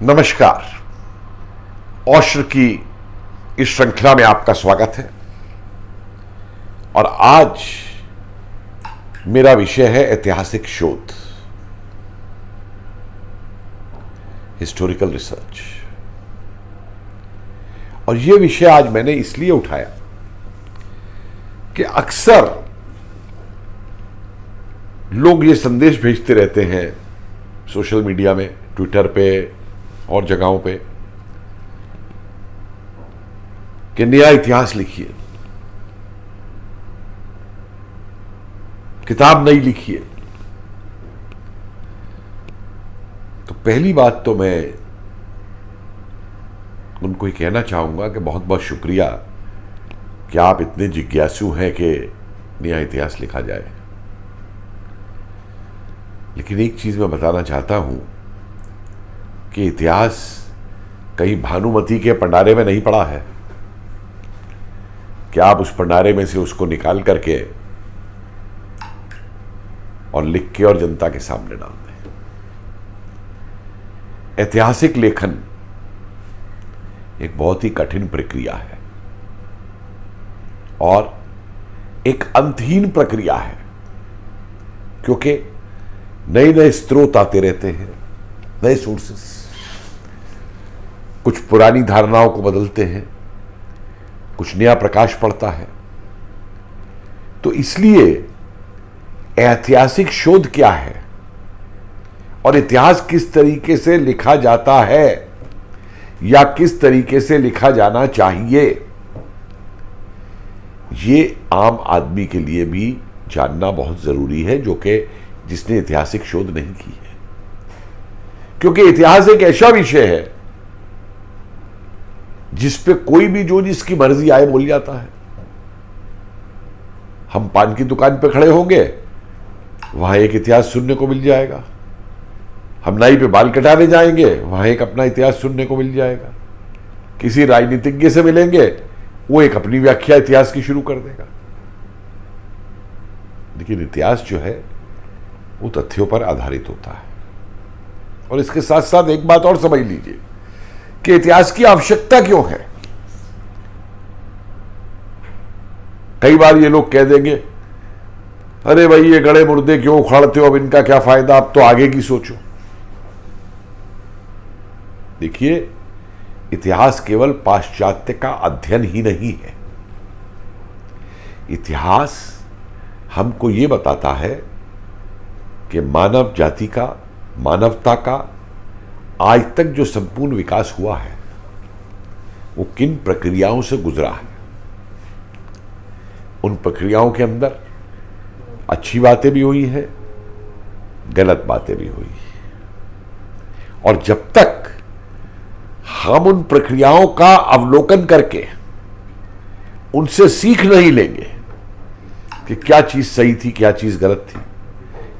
नमस्कार। औशर की इस श्रृंखला में आपका स्वागत है और आज मेरा विषय है ऐतिहासिक शोध, हिस्टोरिकल रिसर्च। और यह विषय आज मैंने इसलिए उठाया कि अक्सर लोग ये संदेश भेजते रहते हैं सोशल मीडिया में, ट्विटर पे और जगहों पे कि नया इतिहास लिखिए, किताब नई लिखिए। तो पहली बात तो मैं उनको ही कहना चाहूंगा कि बहुत बहुत शुक्रिया कि आप इतने जिज्ञासु हैं कि नया इतिहास लिखा जाए। लेकिन एक चीज मैं बताना चाहता हूं कि इतिहास कहीं भानुमति के भंडारे में नहीं पड़ा है कि आप उस भंडारे में से उसको निकाल करके और लिख के और जनता के सामने डाल दें। ऐतिहासिक लेखन एक बहुत ही कठिन प्रक्रिया है और एक अंतहीन प्रक्रिया है, क्योंकि नए नए स्रोत आते रहते हैं, नए सोर्सेस कुछ पुरानी धारणाओं को बदलते हैं, कुछ नया प्रकाश पड़ता है। तो इसलिए ऐतिहासिक शोध क्या है और इतिहास किस तरीके से लिखा जाता है या किस तरीके से लिखा जाना चाहिए, ये आम आदमी के लिए भी जानना बहुत जरूरी है, जो कि जिसने ऐतिहासिक शोध नहीं की है। क्योंकि इतिहास एक ऐसा विषय है जिस पे कोई भी जो जिसकी मर्जी आए बोल जाता है। हम पान की दुकान पे खड़े होंगे, वहां एक इतिहास सुनने को मिल जाएगा। हम नाई पे बाल कटाने जाएंगे, वहां एक अपना इतिहास सुनने को मिल जाएगा। किसी राजनीतिज्ञ से मिलेंगे, वो एक अपनी व्याख्या इतिहास की शुरू कर देगा। लेकिन इतिहास जो है वो तथ्यों पर आधारित होता है। और इसके साथ साथ एक बात और समझ लीजिए कि इतिहास की आवश्यकता क्यों है। कई बार ये लोग कह देंगे, अरे भाई ये गड़े मुर्दे क्यों उखाड़ते हो, अब इनका क्या फायदा, अब तो आगे की सोचो। देखिए, इतिहास केवल पाश्चात्य का अध्ययन ही नहीं है। इतिहास हमको ये बताता है कि मानव जाति का, मानवता का आज तक जो संपूर्ण विकास हुआ है वो किन प्रक्रियाओं से गुजरा है। उन प्रक्रियाओं के अंदर अच्छी बातें भी हुई हैं, गलत बातें भी हुई हैं। और जब तक हम उन प्रक्रियाओं का अवलोकन करके उनसे सीख नहीं लेंगे कि क्या चीज सही थी, क्या चीज गलत थी,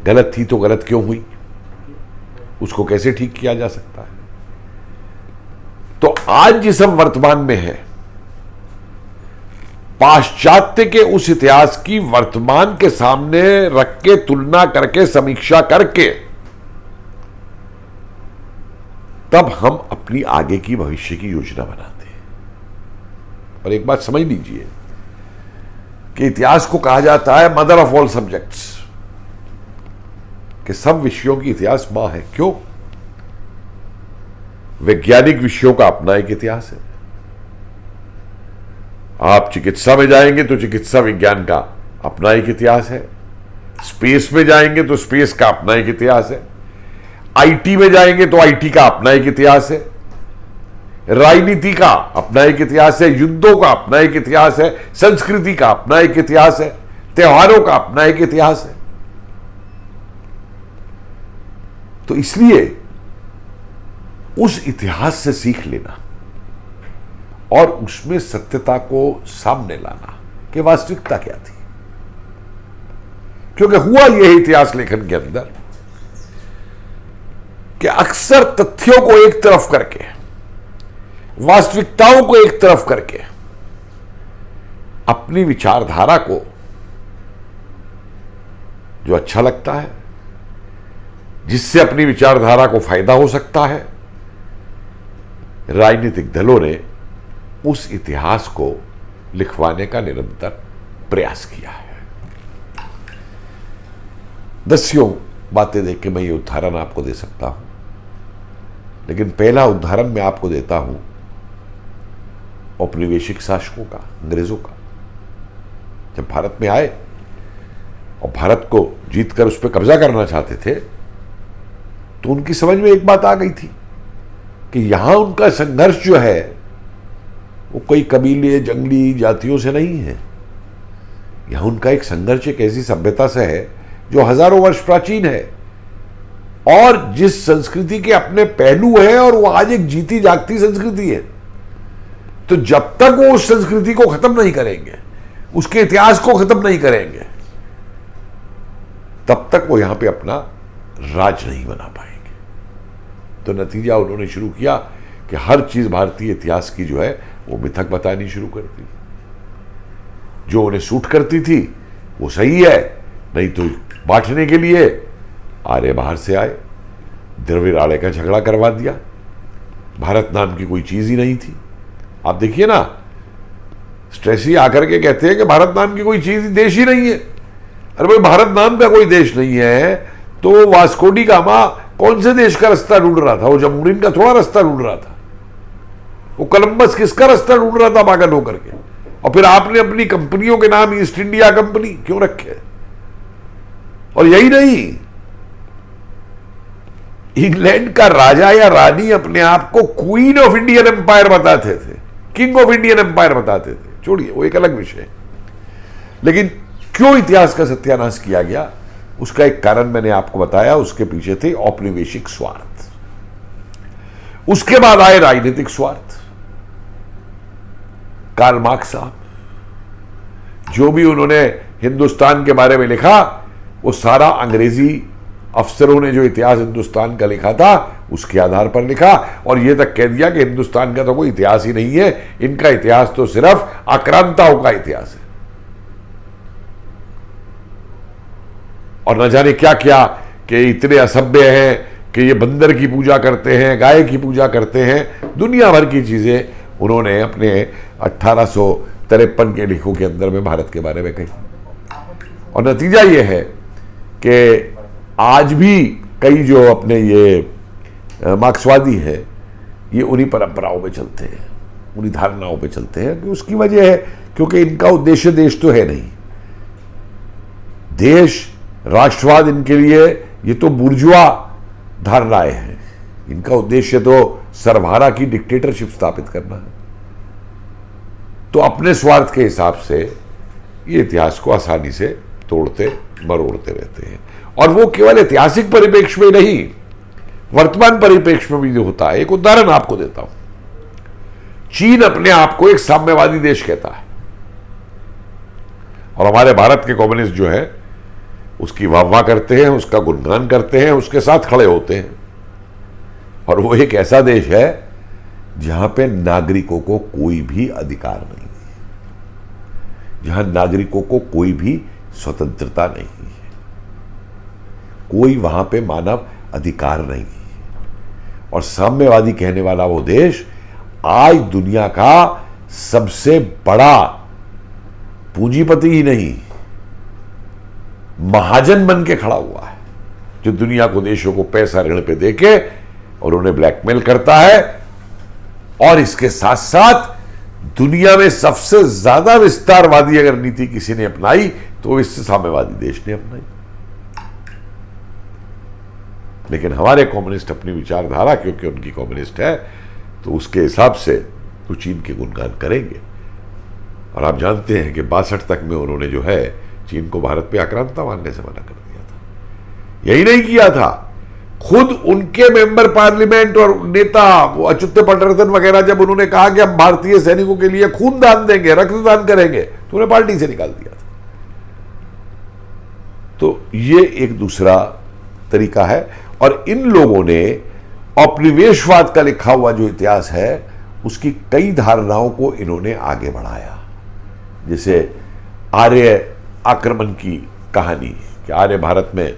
गलत थी तो गलत क्यों हुई, उसको कैसे ठीक किया जा सकता है। तो आज जिस हम वर्तमान में है, पाश्चात्य के उस इतिहास की वर्तमान के सामने रख के तुलना करके, समीक्षा करके, तब हम अपनी आगे की भविष्य की योजना बनाते हैं। और एक बात समझ लीजिए कि इतिहास को कहा जाता है मदर ऑफ ऑल सब्जेक्ट्स, कि सब विषयों की इतिहास मां है। क्यों? वैज्ञानिक विषयों का अपना एक इतिहास है। आप चिकित्सा में जाएंगे तो चिकित्सा विज्ञान का अपना एक इतिहास है। स्पेस में जाएंगे तो स्पेस का अपना एक इतिहास है। आईटी में जाएंगे तो आईटी का अपना एक इतिहास है। राजनीति का अपना एक इतिहास है, युद्धों का अपना एक इतिहास है, संस्कृति का अपना एक इतिहास है, त्योहारों का अपना एक इतिहास है। तो इसलिए उस इतिहास से सीख लेना और उसमें सत्यता को सामने लाना कि वास्तविकता क्या थी। क्योंकि हुआ यह इतिहास लेखन के अंदर कि अक्सर तथ्यों को एक तरफ करके, वास्तविकताओं को एक तरफ करके, अपनी विचारधारा को जो अच्छा लगता है, जिससे अपनी विचारधारा को फायदा हो सकता है, राजनीतिक दलों ने उस इतिहास को लिखवाने का निरंतर प्रयास किया है। दसियों बातें देख के मैं ये उदाहरण आपको दे सकता हूं, लेकिन पहला उदाहरण मैं आपको देता हूं औपनिवेशिक शासकों का, अंग्रेजों का। जब भारत में आए और भारत को जीतकर उस पर कब्जा करना चाहते थे, तो उनकी समझ में एक बात आ गई थी कि यहां उनका संघर्ष जो है वो कोई कबीले, जंगली जातियों से नहीं है। यहां उनका एक संघर्ष एक ऐसी सभ्यता से है जो हजारों वर्ष प्राचीन है और जिस संस्कृति के अपने पहलू है, और वो आज एक जीती जागती संस्कृति है। तो जब तक वो उस संस्कृति को खत्म नहीं करेंगे, उसके इतिहास को खत्म नहीं करेंगे, तब तक वो यहां पे अपना राज नहीं बना पाएंगे। तो नतीजा उन्होंने शुरू किया कि हर चीज भारतीय इतिहास की जो है वो मिथक बतानी शुरू कर दी। जो उन्हें सूट करती थी वो सही है, नहीं तो बांटने के लिए आर्य बाहर से आए, द्रविड़ आर्य का झगड़ा करवा दिया। भारत नाम की कोई चीज ही नहीं थी। आप देखिए ना, स्ट्रेसी आकर के कहते हैं कि भारत नाम की कोई चीज, देश ही नहीं है। अरे भाई, भारत नाम का कोई देश नहीं है तो वास्को डी गामा कौन से देश का रास्ता ढूंढ रहा था? वो जमूरिन का थोड़ा रास्ता ढूंढ रहा था। वो कोलंबस किसका रास्ता ढूंढ रहा था पागल होकर के? और फिर आपने अपनी कंपनियों के नाम ईस्ट इंडिया कंपनी क्यों रखे? और यही नहीं, इंग्लैंड का राजा या रानी अपने आप को क्वीन ऑफ इंडियन एम्पायर बताते थे, किंग ऑफ इंडियन एम्पायर बताते थे। छोड़िए, वो एक अलग विषय है। लेकिन क्यों इतिहास का सत्यानाश किया गया, उसका एक कारण मैंने आपको बताया। उसके पीछे थे औपनिवेशिक स्वार्थ, उसके बाद आए राजनीतिक स्वार्थ। कार्ल मार्क्स साहब, जो भी उन्होंने हिंदुस्तान के बारे में लिखा, वो सारा अंग्रेजी अफसरों ने जो इतिहास हिंदुस्तान का लिखा था उसके आधार पर लिखा, और यह तक कह दिया कि हिंदुस्तान का तो कोई इतिहास ही नहीं है, इनका इतिहास तो सिर्फ आक्रांताओं का इतिहास है। और न जाने क्या क्या कि इतने असभ्य हैं कि ये बंदर की पूजा करते हैं, गाय की पूजा करते हैं, दुनिया भर की चीजें उन्होंने अपने 1853 के लेखों के अंदर में भारत के बारे में कही। और नतीजा ये है कि आज भी कई जो अपने ये मार्क्सवादी है, ये उन्हीं परंपराओं में चलते हैं, उन्हीं धारणाओं पे चलते हैं। कि उसकी वजह है क्योंकि इनका उद्देश्य देश तो है नहीं, देश राष्ट्रवाद इनके लिए ये तो बुर्जुआ धारणाएं हैं। इनका उद्देश्य तो सर्वहारा की डिक्टेटरशिप स्थापित करना है। तो अपने स्वार्थ के हिसाब से ये इतिहास को आसानी से तोड़ते मरोड़ते रहते हैं। और वो केवल ऐतिहासिक परिप्रेक्ष्य में नहीं, वर्तमान परिप्रेक्ष्य में भी जो होता है। एक उदाहरण आपको देता हूं। चीन अपने आप को एक साम्यवादी देश कहता है, और हमारे भारत के कम्युनिस्ट जो है उसकी वाह-वाह करते हैं, उसका गुणगान करते हैं, उसके साथ खड़े होते हैं। और वो एक ऐसा देश है जहां पे नागरिकों को कोई भी अधिकार नहीं है, जहां नागरिकों को कोई भी स्वतंत्रता नहीं है, कोई वहां पे मानव अधिकार नहीं है। और साम्यवादी कहने वाला वो देश आज दुनिया का सबसे बड़ा पूंजीपति ही नहीं, महाजन बन के खड़ा हुआ है, जो दुनिया को, देशों को पैसा ऋण पे देके और उन्हें ब्लैकमेल करता है। और इसके साथ साथ दुनिया में सबसे ज्यादा विस्तारवादी अगर नीति किसी ने अपनाई तो इस साम्यवादी देश ने अपनाई। लेकिन हमारे कम्युनिस्ट अपनी विचारधारा, क्योंकि उनकी कम्युनिस्ट है, तो उसके हिसाब से तो चीन के गुणगान करेंगे। और आप जानते हैं कि 62 तक में उन्होंने जो है चीन को भारत पे आक्रांता मानने से मना कर दिया था। यही नहीं किया था, खुद उनके मेंबर पार्लियामेंट और नेता वो अच्युत पटवर्धन वगैरह जब उन्होंने कहा कि हम भारतीय सैनिकों के लिए खून दान देंगे, रक्तदान करेंगे, तो उन्हें पार्टी से निकाल दिया था। तो ये एक दूसरा तरीका है। और इन लोगों ने औपनिवेशवाद का लिखा हुआ जो इतिहास है उसकी कई धारणाओं को इन्होंने आगे बढ़ाया। जैसे आर्य आक्रमण की कहानी कि आर्य भारत में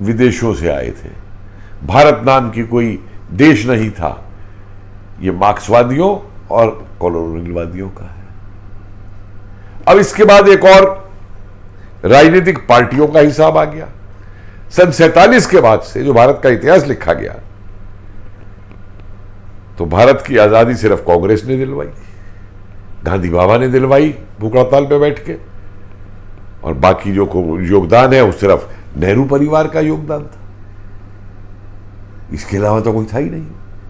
विदेशों से आए थे, भारत नाम की कोई देश नहीं था, ये मार्क्सवादियों और कॉलोनियलवादियों का है। अब इसके बाद एक और राजनीतिक पार्टियों का हिसाब आ गया। सन 47 के बाद से जो भारत का इतिहास लिखा गया, तो भारत की आजादी सिर्फ कांग्रेस ने दिलवाई, गांधी बाबा ने दिलवाई भूख हड़ताल पे बैठ के, और बाकी जो योगदान है वो सिर्फ नेहरू परिवार का योगदान था। इसके अलावा तो कोई था ही नहीं।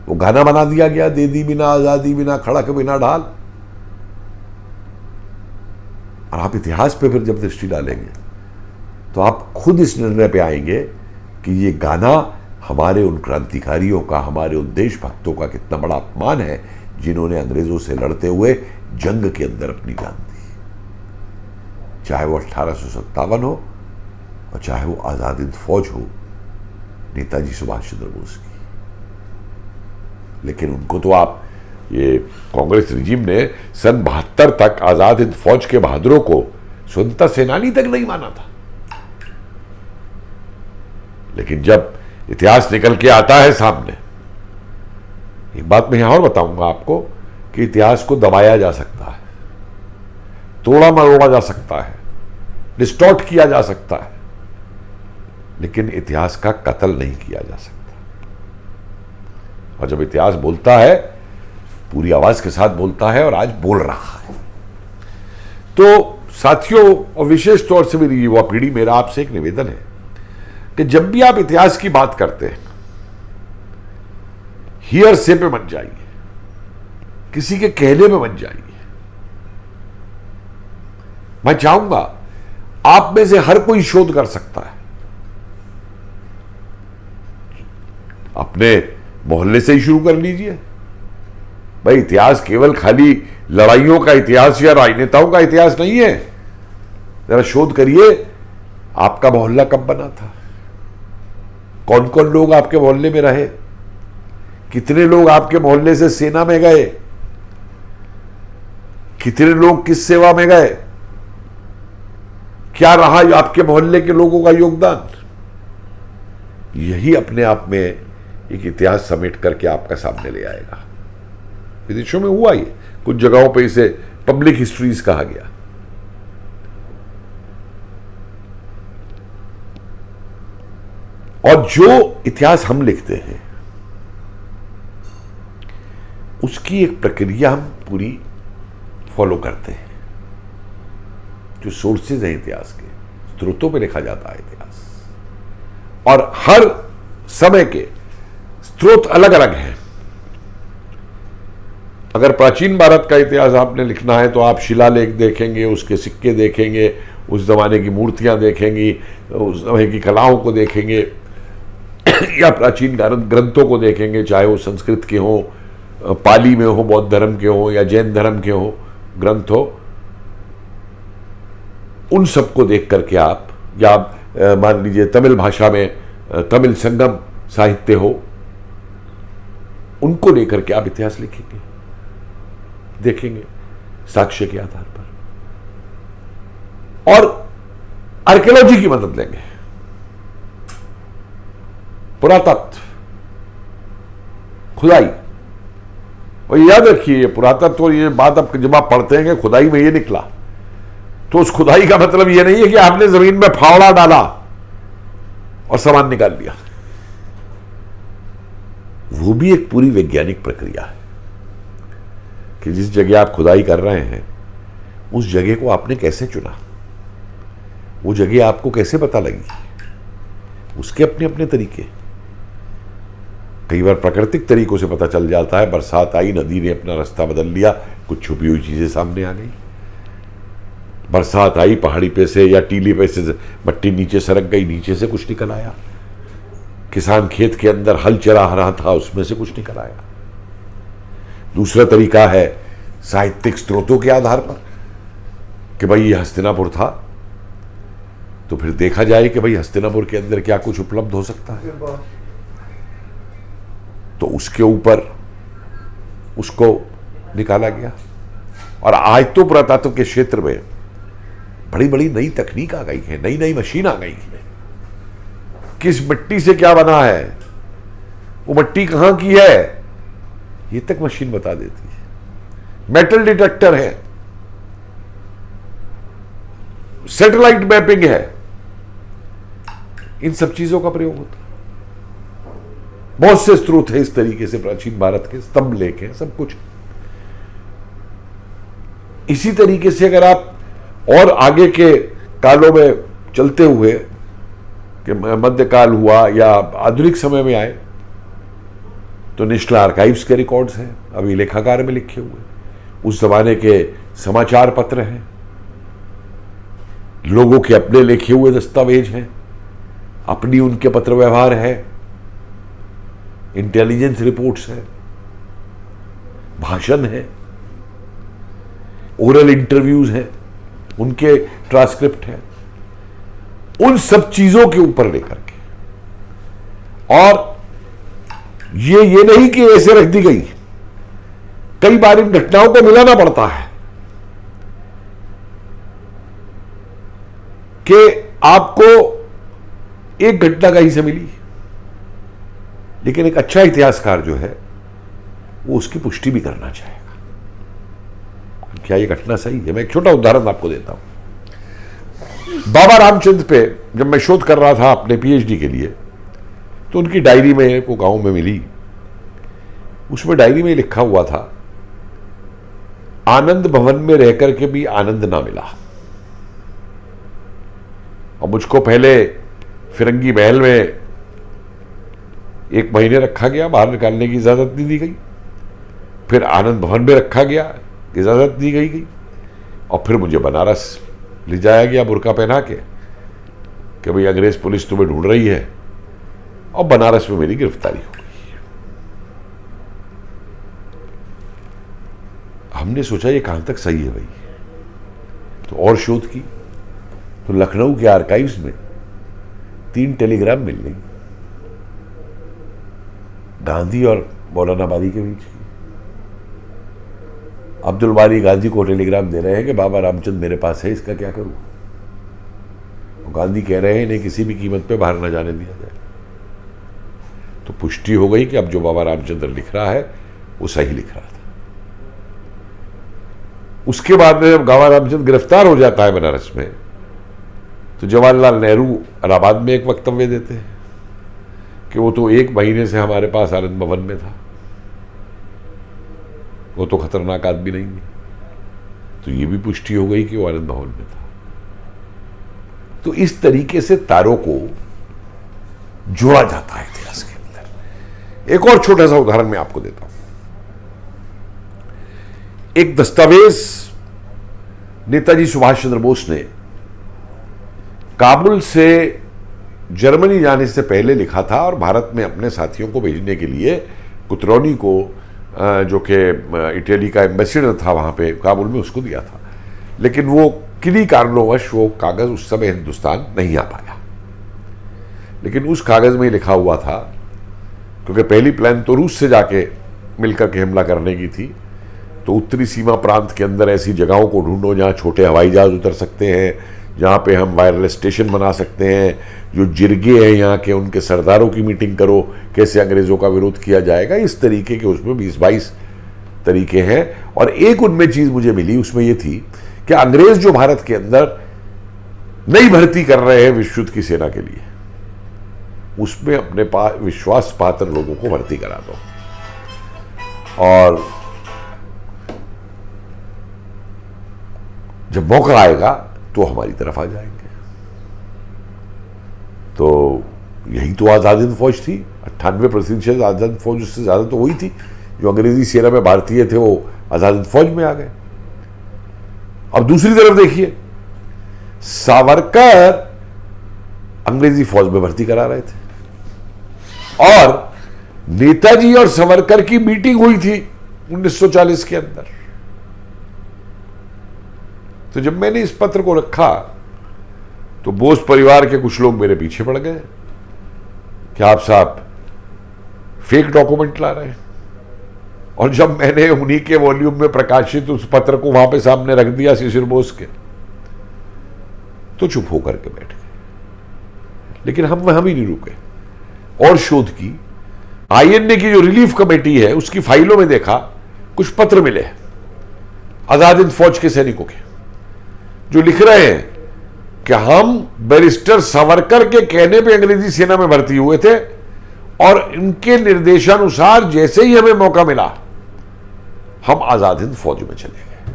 वो गाना बना दिया गया, दे दी बिना आजादी बिना खड़क बिना ढाल। और आप इतिहास पे फिर जब दृष्टि डालेंगे तो आप खुद इस निर्णय पे आएंगे कि ये गाना हमारे उन क्रांतिकारियों का, हमारे उन देशभक्तों का कितना बड़ा अपमान है जिन्होंने अंग्रेजों से लड़ते हुए जंग के अंदर अपनी जान दी, चाहे वो 1857 हो और चाहे वो आजाद हिंद फौज हो नेताजी सुभाष चंद्र बोस की। लेकिन उनको तो आप, ये कांग्रेस रिजीम ने सन 72 तक आजाद हिंद फौज के बहादुरों को स्वतंत्रता सेनानी तक नहीं माना था। लेकिन जब इतिहास निकल के आता है सामने, एक बात मैं यहां और बताऊंगा आपको कि इतिहास को दबाया जा सकता है, तोड़ा मरोड़ा जा सकता है, डिस्टॉर्ट किया जा सकता है, लेकिन इतिहास का कत्ल नहीं किया जा सकता। और जब इतिहास बोलता है, पूरी आवाज के साथ बोलता है, और आज बोल रहा है। तो साथियों, और विशेष तौर से मेरी युवा पीढ़ी, मेरा आपसे एक निवेदन है कि जब भी आप इतिहास की बात करते हैं, हियर से पे मत जाइए, किसी के कहने पे मत जाइए। मैं चाहूंगा आप में से हर कोई शोध कर सकता है, अपने मोहल्ले से ही शुरू कर लीजिए। भाई, इतिहास केवल खाली लड़ाइयों का इतिहास या राजनेताओं का इतिहास नहीं है। जरा शोध करिए, आपका मोहल्ला कब बना था, कौन कौन लोग आपके मोहल्ले में रहे, कितने लोग आपके मोहल्ले से सेना में गए, कितने लोग किस सेवा में गए, क्या रहा आपके मोहल्ले के लोगों का योगदान। यही अपने आप में एक इतिहास समेट करके आपका सामने ले आएगा। विदेशों में हुआ ये, कुछ जगहों पे इसे पब्लिक हिस्ट्रीज कहा गया। और जो इतिहास हम लिखते हैं उसकी एक प्रक्रिया हम पूरी फॉलो करते हैं। जो सोर्सेज हैं इतिहास के, स्रोतों पे लिखा जाता है इतिहास, और हर समय के स्रोत अलग अलग हैं। अगर प्राचीन भारत का इतिहास आपने लिखना है तो आप शिलालेख देखेंगे, उसके सिक्के देखेंगे, उस जमाने की मूर्तियां देखेंगी, उस समय की कलाओं को देखेंगे, या प्राचीन ग्रंथों को देखेंगे, चाहे वो संस्कृत के हो, पाली में हो, बौद्ध धर्म के हो, या जैन धर्म के हो ग्रंथ हो, उन सबको देख करके आप, या मान लीजिए तमिल भाषा में तमिल संगम साहित्य हो, उनको लेकर के आप इतिहास लिखेंगे, देखेंगे साक्ष्य के आधार पर, और आर्कियोलॉजी की मदद लेंगे, पुरातत्व, खुदाई। और याद रखिए, पुरातत्व, ये बात अब जब आप पढ़ते हैं कि खुदाई में ये निकला, तो उस खुदाई का मतलब ये नहीं है कि आपने जमीन में फावड़ा डाला और सामान निकाल लिया। वो भी एक पूरी वैज्ञानिक प्रक्रिया है कि जिस जगह आप खुदाई कर रहे हैं उस जगह को आपने कैसे चुना, वो जगह आपको कैसे पता लगी, उसके अपने अपने तरीके। कई बार प्राकृतिक तरीकों से पता चल जाता है, बरसात आई, नदी ने अपना रास्ता बदल लिया, कुछ छुपी हुई चीजें सामने आ गई। बरसात आई, पहाड़ी पे से या टीली पे से मट्टी नीचे सरक गई, नीचे से कुछ निकल आया। किसान खेत के अंदर हल चला रहा था, उसमें से कुछ निकल आया। दूसरा तरीका है साहित्यिक स्रोतों के आधार पर कि भाई ये हस्तिनापुर था, तो फिर देखा जाए कि भाई हस्तिनापुर के अंदर क्या कुछ उपलब्ध हो सकता है, तो उसके ऊपर उसको निकाला गया। और आज तो पुरातत्व के क्षेत्र में बड़ी बड़ी नई तकनीक आ गई है, नई नई मशीन आ गई है। किस मिट्टी से क्या बना है, वो मिट्टी कहां की है, ये तक मशीन बता देती है। मेटल डिटेक्टर है, सैटेलाइट मैपिंग है, इन सब चीजों का प्रयोग होता है। बहुत से स्रोत है इस तरीके से प्राचीन भारत के, स्तंभ लेख है, सब कुछ। इसी तरीके से अगर आप और आगे के कालों में चलते हुए कि मध्यकाल हुआ या आधुनिक समय में आए, तो नेशनल आर्काइव्स के रिकॉर्ड्स हैं, अभी लेखाकार में लिखे हुए। उस जमाने के समाचार पत्र हैं, लोगों के अपने लिखे हुए दस्तावेज हैं, अपनी उनके पत्र व्यवहार है, इंटेलिजेंस रिपोर्ट्स हैं, भाषण है, ओरल इंटरव्यूज हैं, उनके ट्रांसक्रिप्ट हैं। उन सब चीजों के ऊपर लेकर के, और ये नहीं कि ऐसे रख दी गई, कई बार इन घटनाओं को मिलाना पड़ता है कि आपको एक घटना कहीं से मिली, लेकिन एक अच्छा इतिहासकार जो है वो उसकी पुष्टि भी करना चाहेगा, क्या ये घटना सही है। मैं एक छोटा उदाहरण आपको देता हूं। बाबा रामचंद्र पे जब मैं शोध कर रहा था अपने पीएचडी के लिए, तो उनकी डायरी में को गांव में मिली। उसमें डायरी में लिखा हुआ था, आनंद भवन में रहकर के भी आनंद ना मिला, और मुझको पहले फिरंगी महल में 1 महीने रखा गया, बाहर निकालने की इजाजत नहीं दी गई। फिर आनंद भवन में रखा गया, इजाजत दी गई, और फिर मुझे बनारस ले जाया गया बुर्का पहना के कि भाई अंग्रेज पुलिस तुम्हें ढूंढ रही है, और बनारस में मेरी गिरफ्तारी हो गई। हमने सोचा ये कहां तक सही है भाई, तो और शोध की, तो लखनऊ के आर्काइव्स में 3 टेलीग्राम मिल गई, गांधी और मौलाना बारी के बीच की। अब्दुल बारी गांधी को टेलीग्राम दे रहे हैं कि बाबा रामचंद्र मेरे पास है, इसका क्या करूं। गांधी कह रहे हैं इन्हें किसी भी कीमत पे बाहर न जाने दिया जाए। तो पुष्टि हो गई कि अब जो बाबा रामचंद्र लिख रहा है वो सही लिख रहा था। उसके बाद में जब बाबा रामचंद्र गिरफ्तार हो जाता है बनारस में, तो जवाहरलाल नेहरू इलाहाबाद में एक वक्तव्य देते हैं कि वो तो 1 महीने से हमारे पास आनंद भवन में था, वो तो खतरनाक आदमी नहीं है। तो ये भी पुष्टि हो गई कि वो आनंद भवन में था। तो इस तरीके से तारों को जोड़ा जाता है इतिहास के अंदर। एक और छोटा सा उदाहरण मैं आपको देता हूं। एक दस्तावेज नेताजी सुभाष चंद्र बोस ने काबुल से जर्मनी जाने से पहले लिखा था, और भारत में अपने साथियों को भेजने के लिए कुतरौनी को, जो कि इटली का एम्बेसडर था वहाँ पे काबुल में, उसको दिया था। लेकिन वो किन्हीं कारणोंवश वो कागज़ उस समय हिंदुस्तान नहीं आ पाया। लेकिन उस कागज़ में लिखा हुआ था, क्योंकि पहली प्लान तो रूस से जाके मिलकर के हमला करने की थी, तो उत्तरी सीमा प्रांत के अंदर ऐसी जगहों को ढूंढो जहाँ छोटे हवाई जहाज उतर सकते हैं, जहाँ पे हम वायरलेस स्टेशन बना सकते हैं, जो जिरगे हैं यहाँ के उनके सरदारों की मीटिंग करो, कैसे अंग्रेज़ों का विरोध किया जाएगा। इस तरीके के उसमें 20-22 तरीके हैं। और एक उनमें चीज़ मुझे मिली, उसमें ये थी कि अंग्रेज़ जो भारत के अंदर नई भर्ती कर रहे हैं विश्व युद्ध की सेना के लिए, उसमें अपने विश्वास पात्र लोगों को भर्ती करा दो, और जब मौका आएगा तो हमारी तरफ आ जाएंगे। तो यही तो आज़ाद हिंद फौज थी। 98% आज़ाद हिंद फौज, उससे ज़्यादा तो वही थी। जो अंग्रेजी सेना में भारतीय थे वो आज़ाद हिंद फौज में आ गए। अब दूसरी तरफ देखिए, सावरकर अंग्रेजी फौज में भर्ती करा रहे थे, और नेताजी और सावरकर की मीटिंग हुई थी 1940 के अंदर। तो जब मैंने इस पत्र को रखा तो बोस परिवार के कुछ लोग मेरे पीछे पड़ गए कि आप साहब फेक डॉक्यूमेंट ला रहे हैं। और जब मैंने उन्हीं के वॉल्यूम में प्रकाशित उस पत्र को वहां पे सामने रख दिया शिशिर बोस के, तो चुप होकर के बैठ गए। लेकिन हम ही नहीं रुके, और शोध की, आईएनए की जो रिलीफ कमेटी है उसकी फाइलों में देखा, कुछ पत्र मिले आजाद हिंद फौज के सैनिकों के, जो लिख रहे हैं कि हम बैरिस्टर सावरकर के कहने पे अंग्रेजी सेना में भर्ती हुए थे और इनके निर्देशानुसार जैसे ही हमें मौका मिला हम आजाद हिंद फौज में चले गए।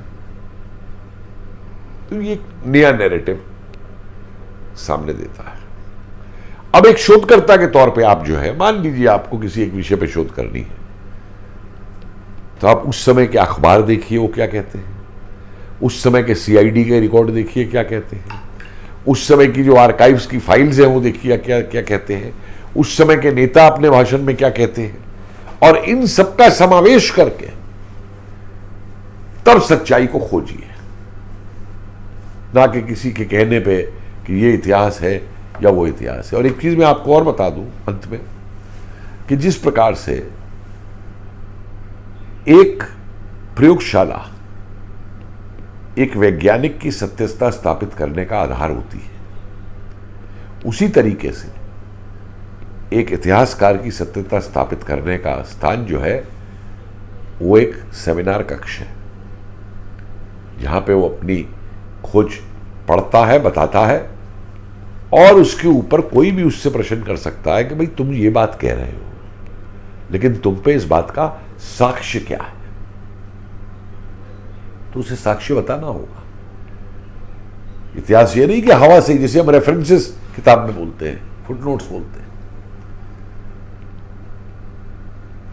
तो ये एक नया नैरेटिव सामने देता है। अब एक शोधकर्ता के तौर पे आप जो है, मान लीजिए आपको किसी एक विषय पे शोध करनी है, तो आप उस समय के अखबार देखिए वो क्या कहते हैं, उस समय के सीआईडी के रिकॉर्ड देखिए क्या कहते हैं, उस समय की जो आर्काइव्स की फाइल्स हैं वो देखिए क्या क्या कहते हैं, उस समय के नेता अपने भाषण में क्या कहते हैं, और इन सबका समावेश करके तब सच्चाई को खोजिए, ना कि किसी के कहने पे कि ये इतिहास है या वो इतिहास है। और एक चीज मैं आपको और बता दूं अंत में, कि जिस प्रकार से एक प्रयोगशाला एक वैज्ञानिक की सत्यता स्थापित करने का आधार होती है, उसी तरीके से एक इतिहासकार की सत्यता स्थापित करने का स्थान जो है वो एक सेमिनार कक्ष है, जहां पे वो अपनी खोज पढ़ता है, बताता है, और उसके ऊपर कोई भी उससे प्रश्न कर सकता है कि भाई तुम ये बात कह रहे हो, लेकिन तुम पे इस बात का साक्ष्य क्या है, तो उसे साक्ष्य बताना होगा। इतिहास ये नहीं कि हवा से, जिसे हम रेफरेंसेस किताब में बोलते हैं, फुटनोट्स बोलते हैं।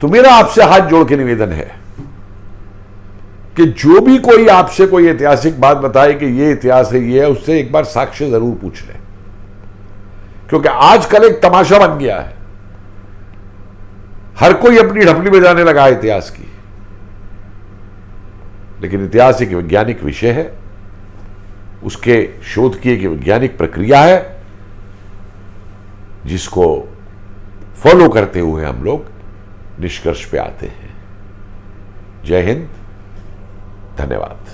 तो मेरा आपसे हाथ जोड़ के निवेदन है कि जो भी कोई आपसे कोई ऐतिहासिक बात बताए कि ये इतिहास है, ये है, उससे एक बार साक्ष्य जरूर पूछ लें, क्योंकि आजकल एक तमाशा बन गया है, हर कोई अपनी ढपली बजाने लगा है इतिहास की। लेकिन इतिहास एक वैज्ञानिक विषय है, उसके शोध की एक वैज्ञानिक प्रक्रिया है, जिसको फॉलो करते हुए हम लोग निष्कर्ष पे आते हैं। जय हिंद, धन्यवाद।